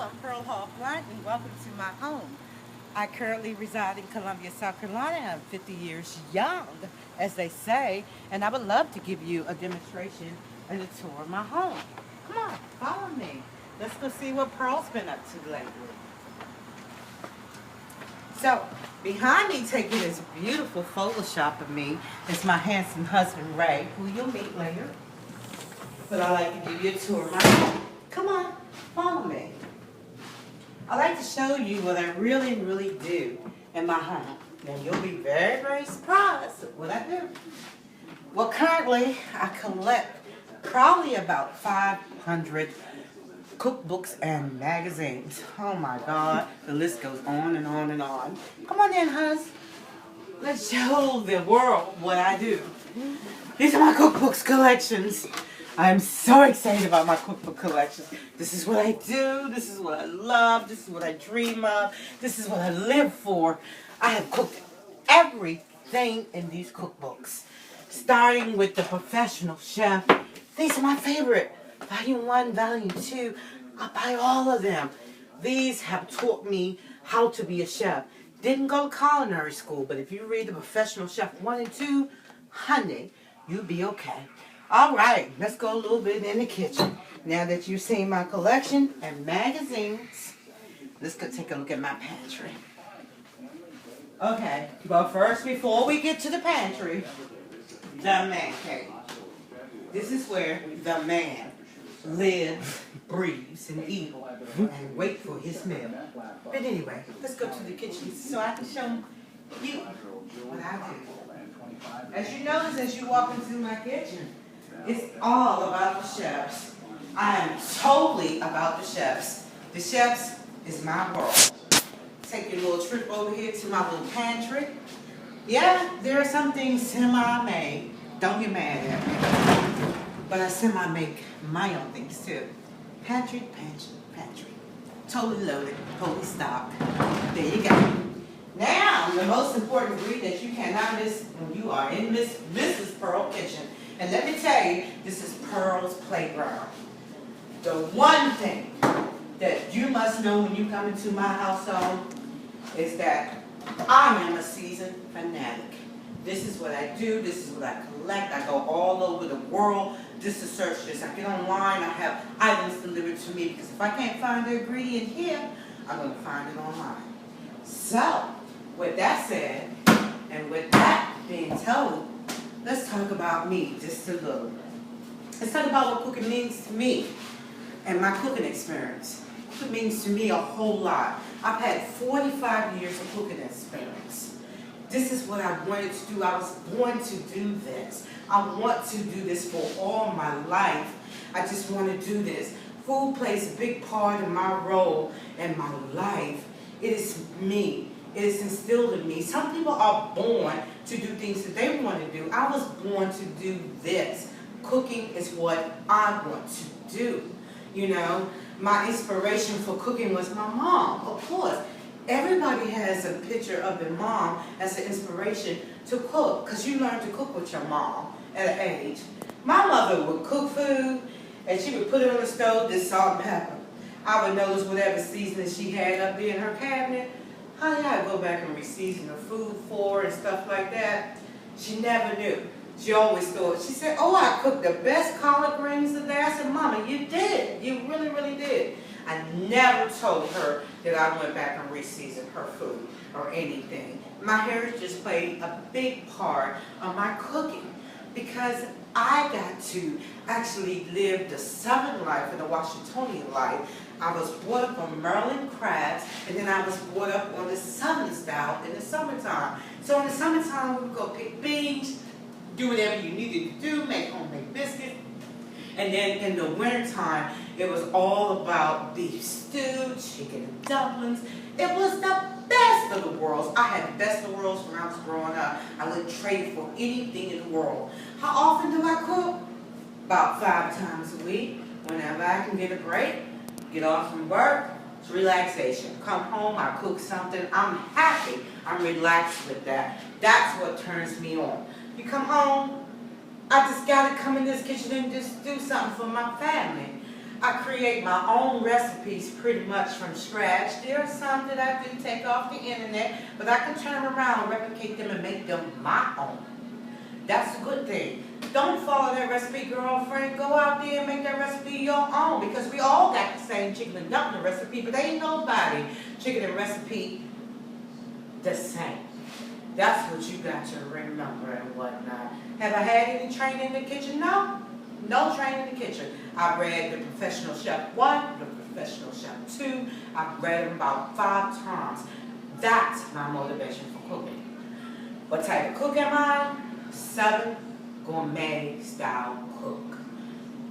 I'm Pearl Hoffman, and welcome to my home. I currently reside in Columbia, South Carolina. I'm 50 years young, as they say, and I would love to give you a demonstration and a tour of my home. Come on, follow me. Let's go see what Pearl's been up to lately. So, behind me taking this beautiful Photoshop of me is my handsome husband, Ray, who you'll meet later. But I like to give you a tour of my home. Come on, follow me. I like to show you what I really do in my home. Now you'll be very surprised at what I do. Well, currently I collect probably about 500 cookbooks and magazines. Oh my God, the list goes on and on and on. Come on in, hus. Let's show the world what I do. These are my cookbooks collections. I am so excited about my cookbook collection. This is what I do. This is what I love. This is what I dream of. This is what I live for. I have cooked everything in these cookbooks. Starting with the professional chef. These are my favorite. Volume 1, Volume 2. I buy all of them. These have taught me how to be a chef. Didn't go to culinary school, but if you read the Professional Chef 1 and 2, honey, you'll be okay. All right, let's go a little bit in the kitchen. Now that you've seen my collection and magazines, let's go take a look at my pantry. Okay, but first, before we get to the pantry, the man cave. This is where the man lives, breathes, and eats, and wait for his meal. But anyway, let's go to the kitchen so I can show you what I do. As you notice as you walk into my kitchen, it's all about the chefs. I am totally about the chefs. The chefs is my world. Take your little trip over here to my little pantry. Yeah, there are some things semi-made. Don't get mad at me. But I semi-make my own things too. Pantry. Totally loaded, totally stocked. There you go. Now, the most important ingredient you cannot miss when you are in Mrs. Pearl kitchen. And let me tell you, this is Pearl's playground. The one thing that you must know when you come into my household is that I am a seasoned fanatic. This is what I do. This is what I collect. I go all over the world just to search this. I get online. I have items delivered to me because if I can't find the ingredient here, I'm going to find it online. So, with that said, and with that being told, let's talk about me just a little. Let's talk about what cooking means to me and my cooking experience. Cooking means to me a whole lot. I've had 45 years of cooking experience. This is what I wanted to do. I was born to do this. I want to do this for all my life. I just want to do this. Food plays a big part in my role in my life. It is me. It is instilled in me. Some people are born to do things that they want to do. I was born to do this. Cooking is what I want to do. You know, my inspiration for cooking was my mom, of course. Everybody has a picture of their mom as an inspiration to cook, because you learn to cook with your mom at an age. My mother would cook food, and she would put it on the stove, just salt and pepper. I would notice whatever seasoning she had up there in her cabinet. Honey, I'd go back and re-season the food for her and stuff like that. She never knew. She always thought, she said, oh, I cooked the best collard greens today. I said, Mama, you did. You really did. I never told her that I went back and re-seasoned her food or anything. My heritage just played a big part of my cooking because I got to actually live the Southern life and the Washingtonian life. I was brought up on Maryland crabs, and then I was brought up on the Southern style in the summertime. So in the summertime, we would go pick beans, do whatever you needed to do, make homemade biscuits. And then in the wintertime, it was all about beef stew, chicken and dumplings. It was the best of the worlds. I had the best of the worlds when I was growing up. I wouldn't trade for anything in the world. How often do I cook? About 5 times a week. Whenever I can get a break, get off from work, it's relaxation. Come home, I cook something. I'm happy. I'm relaxed with that. That's what turns me on. You come home, I just got to come in this kitchen and just do something for my family. I create my own recipes pretty much from scratch. There are some that I do take off the internet, but I can turn around, replicate them, and make them my own. That's a good thing. Don't follow that recipe, girlfriend. Go out there and make that recipe your own, because we all got the same chicken and dumpling recipe, but ain't nobody chicken and recipe the same. That's what you got to remember and whatnot. Have I had any training in the kitchen? No. No training in the kitchen. I read The Professional Chef 1, The Professional Chef 2. I've read them about 5 times. That's my motivation for cooking. What type of cook am I? Southern gourmet style cook.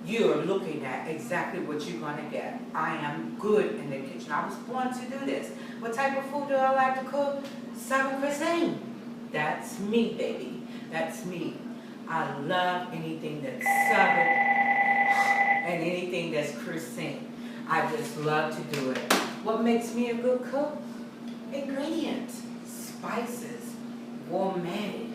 You're looking at exactly what you're going to get. I am good in the kitchen. I was born to do this. What type of food do I like to cook? Southern cuisine. That's me, baby. That's me. I love anything that's Southern and anything that's cuisine. I just love to do it. What makes me a good cook? Ingredients, spices, gourmet.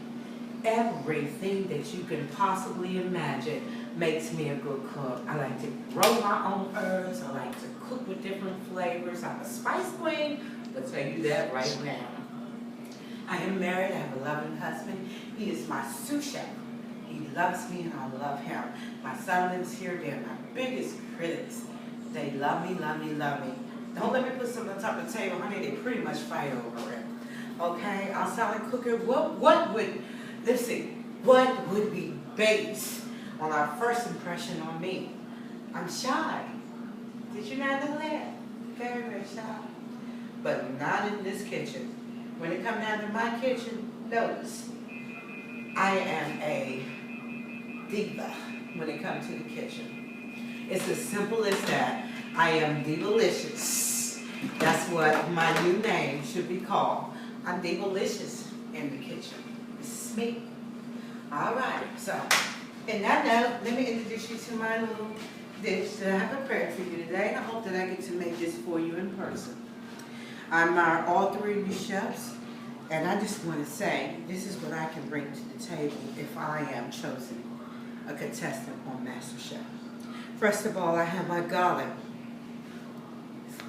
Everything that you can possibly imagine makes me a good cook. I like to grow my own herbs. I like to cook with different flavors. I'm a spice queen. I'll tell you that right now. I am married. I have a loving husband. He is my sous chef. He loves me and I love him. My son lives here. They're my biggest critics. They love me, love me, love me. Don't let me put something on top of the table, honey. They pretty much fight over it. Okay? Outside of cooking, what would be based on our first impression on me? I'm shy. Did you not know that? Very, very shy. But not in this kitchen. When it comes down to my kitchen, notice, I am a diva when it comes to the kitchen. It's as simple as that. I am Divalicious. That's what my new name should be called. I'm Divalicious in the kitchen. This is me. All right, so, in that note, let me introduce you to my little dish that I have prepared for you today, and I hope that I get to make this for you in person. I admire all 3 of you chefs, and I just want to say, this is what I can bring to the table if I am chosen a contestant on MasterChef. First of all, I have my garlic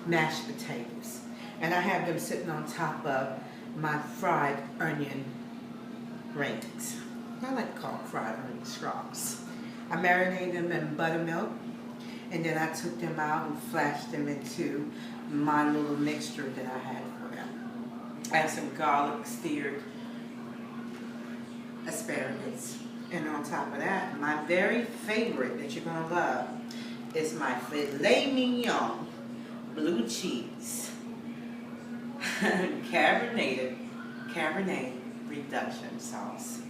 mashed potatoes, and I have them sitting on top of my fried onion rings. I like to call them fried onion scraps. I marinated them in buttermilk, and then I took them out and flashed them into my little mixture that I had for them. I have some garlic seared asparagus. And on top of that, my very favorite that you're going to love is my filet mignon blue cheese Cabernet reduction sauce.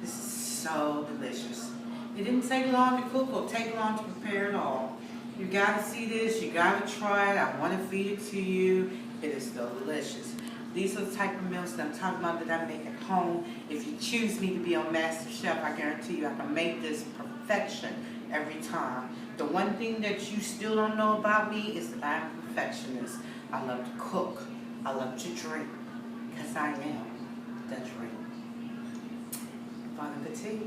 This is so delicious. It didn't take long to cook or take long to prepare at all. You gotta see this, you gotta try it. I want to feed it to you. It is so delicious. These are the type of meals that I'm talking about that I make at home. If you choose me to be on MasterChef, I guarantee you I can make this perfection every time. The one thing that you still don't know about me is that I'm a perfectionist. I love to cook. I love to drink. Because I am the drink. Bon appetit.